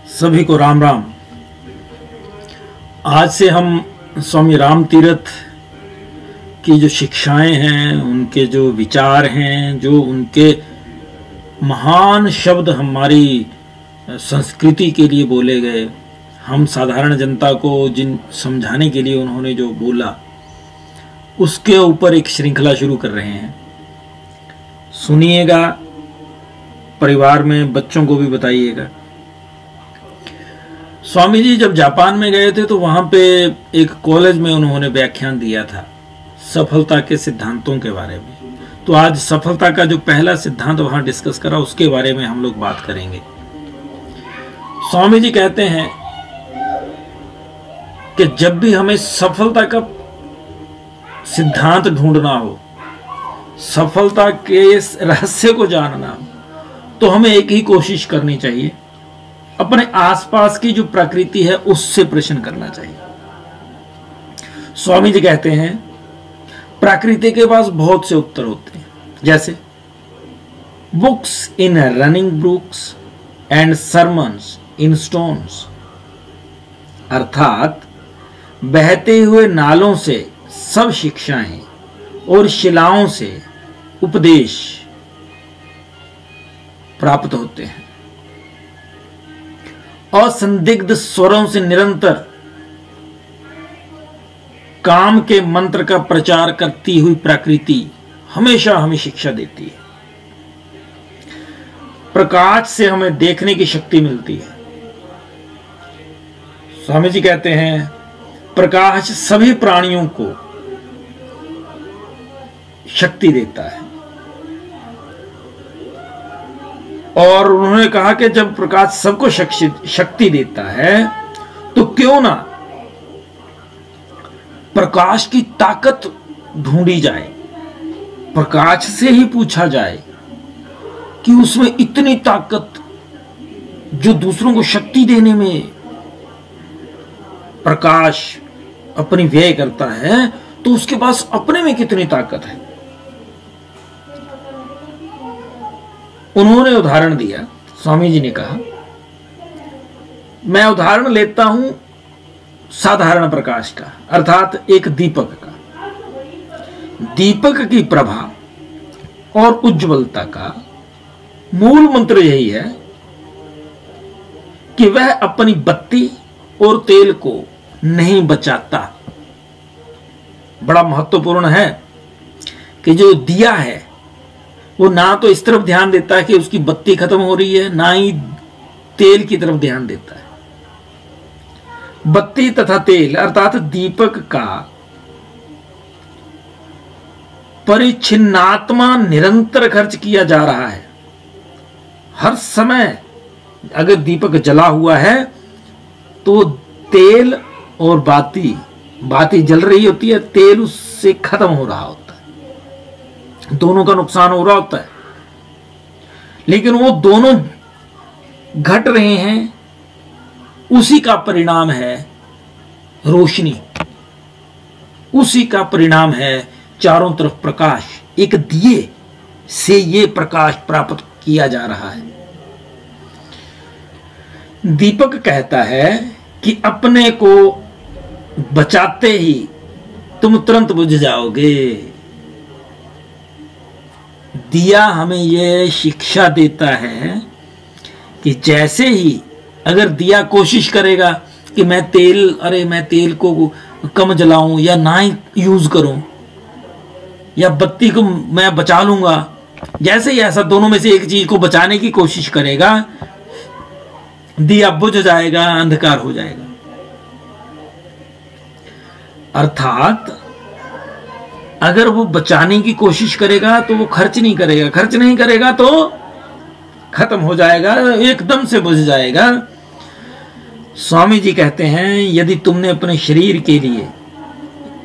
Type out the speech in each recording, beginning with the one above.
सभी को राम राम। आज से हम स्वामी राम तीर्थ की जो शिक्षाएं हैं, उनके जो विचार हैं, जो उनके महान शब्द हमारी संस्कृति के लिए बोले गए, हम साधारण जनता को जिन समझाने के लिए उन्होंने जो बोला, उसके ऊपर एक श्रृंखला शुरू कर रहे हैं। सुनिएगा, परिवार में बच्चों को भी बताइएगा। स्वामी जी जब जापान में गए थे तो वहां पे एक कॉलेज में उन्होंने व्याख्यान दिया था सफलता के सिद्धांतों के बारे में। तो आज सफलता का जो पहला सिद्धांत वहां डिस्कस करा, उसके बारे में हम लोग बात करेंगे। स्वामी जी कहते हैं कि जब भी हमें सफलता का सिद्धांत ढूंढना हो, सफलता के रहस्य को जानना हो, तो हमें एक ही कोशिश करनी चाहिए, अपने आसपास की जो प्रकृति है उससे प्रश्न करना चाहिए। स्वामी जी कहते हैं प्रकृति के पास बहुत से उत्तर होते हैं, जैसे books in running Brooks and sermons in stones, अर्थात बहते हुए नालों से सब शिक्षाएं और शिलाओं से उपदेश प्राप्त होते हैं। असंदिग्ध स्वरों से निरंतर काम के मंत्र का प्रचार करती हुई प्रकृति हमेशा हमें शिक्षा देती है। प्रकाश से हमें देखने की शक्ति मिलती है। स्वामी जी कहते हैं प्रकाश सभी प्राणियों को शक्ति देता है, और उन्होंने कहा कि जब प्रकाश सबको शक्ति देता है तो क्यों ना प्रकाश की ताकत ढूंढी जाए, प्रकाश से ही पूछा जाए कि उसमें इतनी ताकत जो दूसरों को शक्ति देने में प्रकाश अपनी व्यय करता है, तो उसके पास अपने में कितनी ताकत है। उन्होंने उदाहरण दिया। स्वामी जी ने कहा, मैं उदाहरण लेता हूं साधारण प्रकाश का, अर्थात एक दीपक का। दीपक की प्रभा और उज्ज्वलता का मूल मंत्र यही है कि वह अपनी बत्ती और तेल को नहीं बचाता। बड़ा महत्वपूर्ण है कि जो दिया है वो ना तो इस तरफ ध्यान देता है कि उसकी बत्ती खत्म हो रही है, ना ही तेल की तरफ ध्यान देता है। बत्ती तथा तेल अर्थात दीपक का परिच्छिन्नात्मा निरंतर खर्च किया जा रहा है। हर समय अगर दीपक जला हुआ है तो तेल और बाती जल रही होती है, तेल उससे खत्म हो रहा होता है, दोनों का नुकसान हो रहा होता है। लेकिन वो दोनों घट रहे हैं, उसी का परिणाम है रोशनी, उसी का परिणाम है चारों तरफ प्रकाश। एक दिए से ये प्रकाश प्राप्त किया जा रहा है। दीपक कहता है कि अपने को बचाते ही तुम तुरंत बुझ जाओगे। दिया हमें यह शिक्षा देता है कि जैसे ही अगर दिया कोशिश करेगा कि मैं तेल को कम जलाऊं या ना ही यूज करूं, या बत्ती को मैं बचा लूंगा, जैसे ही ऐसा दोनों में से एक चीज को बचाने की कोशिश करेगा, दिया बुझ जाएगा, अंधकार हो जाएगा। अर्थात अगर वो बचाने की कोशिश करेगा तो वो खर्च नहीं करेगा तो खत्म हो जाएगा, एकदम से बुझ जाएगा। स्वामी जी कहते हैं यदि तुमने अपने शरीर के लिए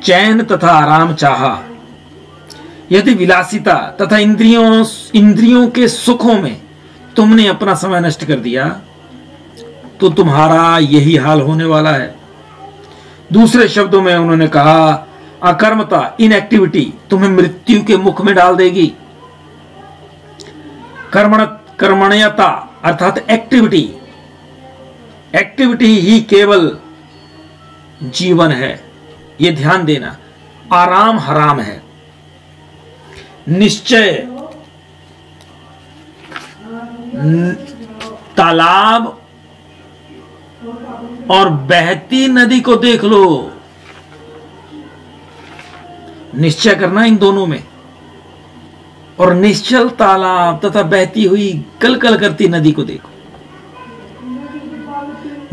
चैन तथा आराम चाहा, यदि विलासिता तथा इंद्रियों के सुखों में तुमने अपना समय नष्ट कर दिया, तो तुम्हारा यही हाल होने वाला है। दूसरे शब्दों में उन्होंने कहा, अकर्मता, इनएक्टिविटी तुम्हें मृत्यु के मुख में डाल देगी। कर्मण्यता अर्थात एक्टिविटी एक्टिविटी ही केवल जीवन है, ये ध्यान देना। आराम हराम है। निश्चय, तालाब और बहती नदी को देख लो, निश्चय करना इन दोनों में। और निश्चल तालाब तथा बहती हुई कलकल करती नदी को देखो।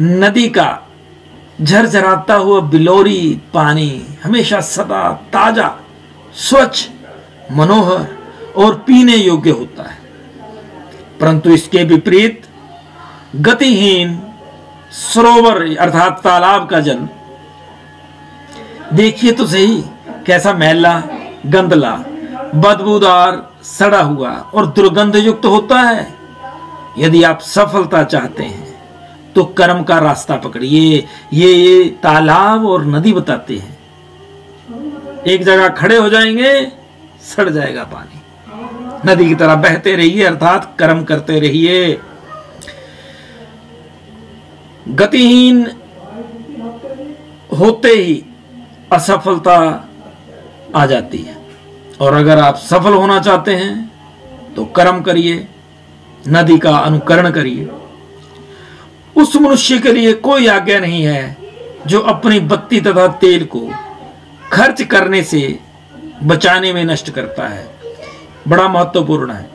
नदी का झरझराता हुआ बिलोरी पानी हमेशा सदा ताजा, स्वच्छ, मनोहर और पीने योग्य होता है, परंतु इसके विपरीत गतिहीन सरोवर अर्थात तालाब का जल देखिए तो सही, कैसा मैला, गंदला, बदबूदार, सड़ा हुआ और दुर्गंध युक्त होता है। यदि आप सफलता चाहते हैं तो कर्म का रास्ता पकड़िए। ये तालाब और नदी बताते हैं। एक जगह खड़े हो जाएंगे, सड़ जाएगा पानी। नदी की तरह बहते रहिए, अर्थात कर्म करते रहिए। गतिहीन होते ही असफलता आ जाती है, और अगर आप सफल होना चाहते हैं तो कर्म करिए, नदी का अनुकरण करिए। उस मनुष्य के लिए कोई आज्ञा नहीं है जो अपनी बत्ती तथा तेल को खर्च करने से बचाने में नष्ट करता है। बड़ा महत्वपूर्ण है।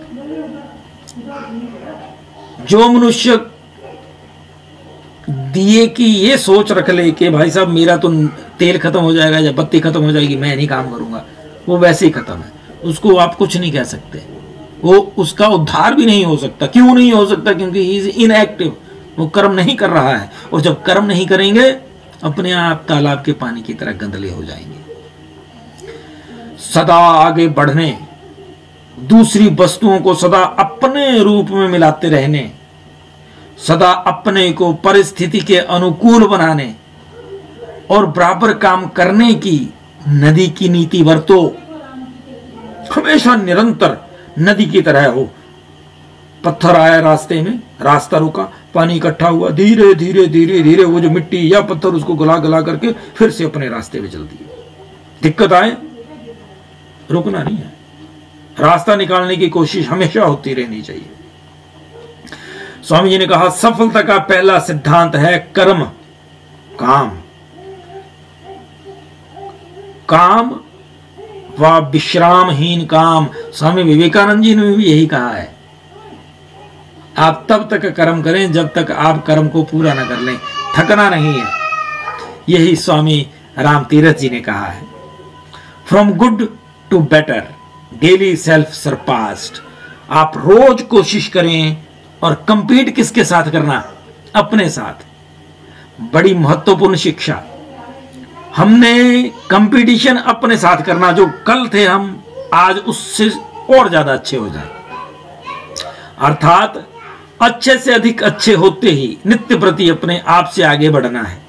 जो मनुष्य दिए की ये सोच रख ले कि भाई साहब मेरा तो तेल खत्म हो जाएगा या बत्ती खत्म हो जाएगी, मैं नहीं काम करूंगा, वो वैसे ही खत्म है। उसको आप कुछ नहीं कह सकते, वो उसका उद्धार भी नहीं हो सकता। क्यों नहीं हो सकता? क्योंकि ही इज इनएक्टिव, वो कर्म नहीं कर रहा है। और जब कर्म नहीं करेंगे, अपने आप तालाब के पानी की तरह गंदले हो जाएंगे। सदा आगे बढ़ने, दूसरी वस्तुओं को सदा अपने रूप में मिलाते रहने, सदा अपने को परिस्थिति के अनुकूल बनाने और बराबर काम करने की नदी की नीति बरतो। हमेशा निरंतर नदी की तरह हो। पत्थर आया रास्ते में, रास्ता रुका, पानी इकट्ठा हुआ, धीरे धीरे धीरे धीरे वो जो मिट्टी या पत्थर उसको गला गला करके फिर से अपने रास्ते पे चल दिए। दिक्कत आए, रुकना नहीं है, रास्ता निकालने की कोशिश हमेशा होती रहनी चाहिए। स्वामी जी ने कहा सफलता का पहला सिद्धांत है कर्म, काम। काम व विश्रामहीन काम। स्वामी विवेकानंद जी ने भी यही कहा है। आप तब तक कर्म करें जब तक आप कर्म को पूरा न कर लें, थकना नहीं है। यही स्वामी राम तीरथ जी ने कहा है। From good to better, daily self surpassed. आप रोज कोशिश करें, और कंपीट किसके साथ करना? अपने साथ। बड़ी महत्वपूर्ण शिक्षा। हमने कंपटीशन अपने साथ करना, जो कल थे हम आज उससे और ज्यादा अच्छे हो जाए, अर्थात अच्छे से अधिक अच्छे होते ही नित्य प्रति अपने आप से आगे बढ़ना है।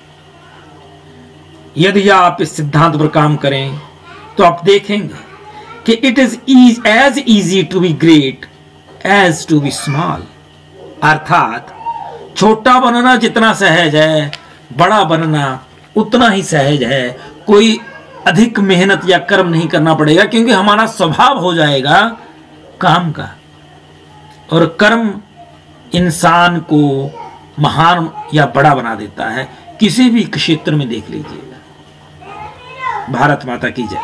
यदि आप इस सिद्धांत पर काम करें तो आप देखेंगे कि it is as easy to be great as to be small. अर्थात छोटा बनना जितना सहज है, बड़ा बनना उतना ही सहज है। कोई अधिक मेहनत या कर्म नहीं करना पड़ेगा, क्योंकि हमारा स्वभाव हो जाएगा काम का। और कर्म इंसान को महान या बड़ा बना देता है, किसी भी क्षेत्र में देख लीजिएगा। भारत माता की जय।